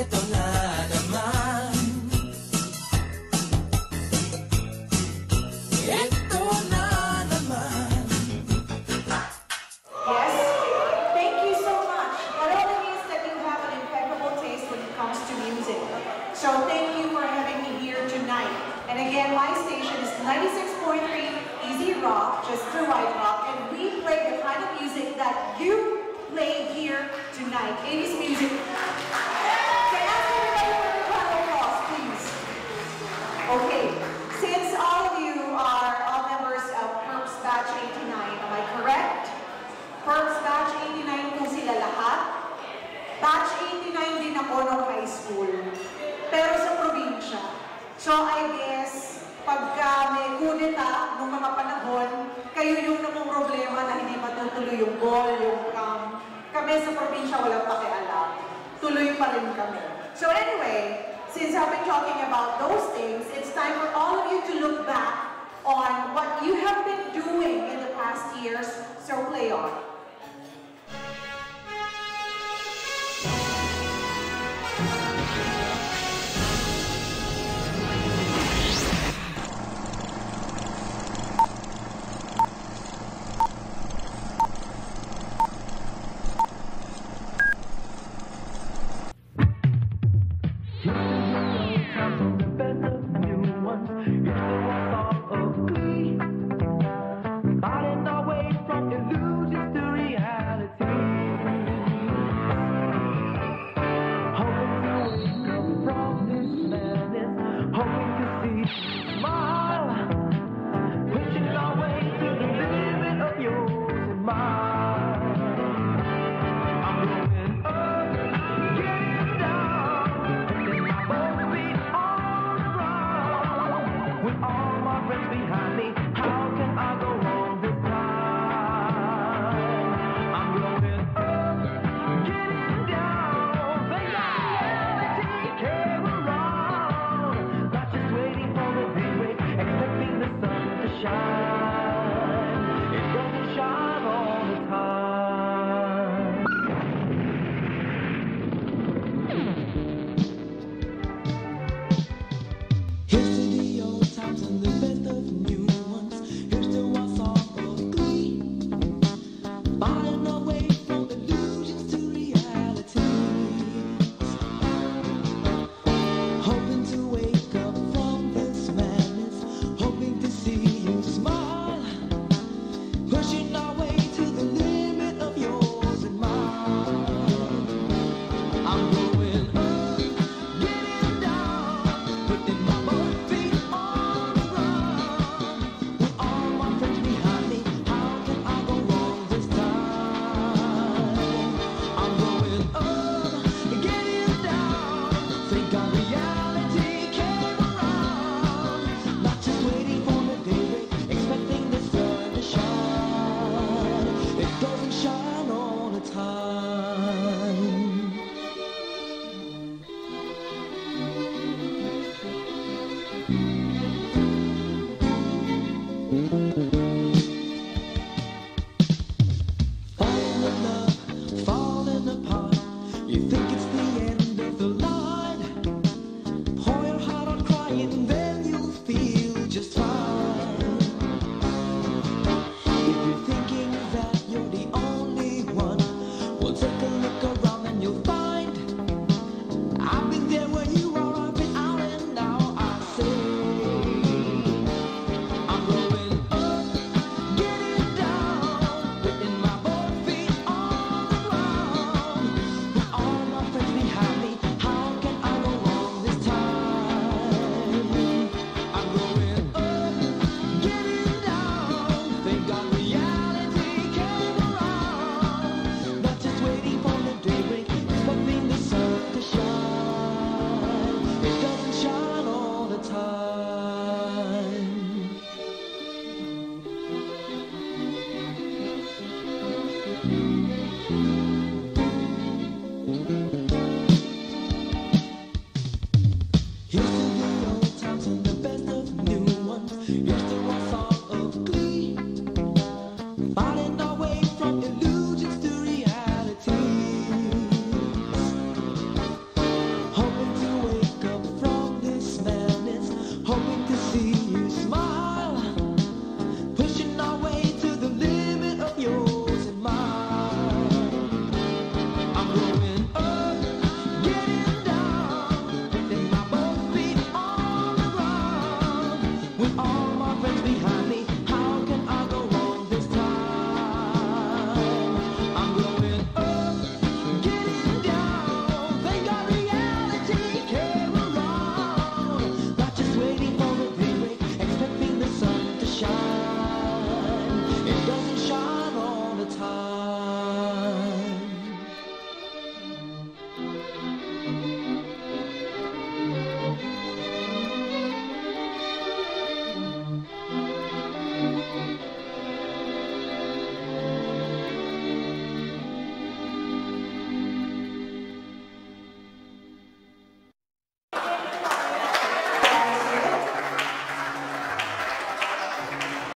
ito na naman. Ito na naman. Yes, thank you so much. That only means that you have an impeccable taste when it comes to music. So thank you for having me here tonight. And again, my station is 96.3 Easy Rock, just the right rock, and we play the kind of music that you play here tonight. 80s music. Can I ask everybody for the round of applause, please? Okay, since all of you are all members of PERPS Batch 89, am I correct? PERPS Batch 89 po sila lahat. Batch 89 din ako nung high school, pero sa probinsya. So I guess, pagka may kudeta nung mga panahon, kayo yung namang problema na hindi matutuloy yung ball, yung prom. Kami sa probinsya walang pakialam. Tuloy pa rin kami. So anyway, since I've been talking about those things, it's time for all of you to look back on what you have been doing in the past years. So play on. It doesn't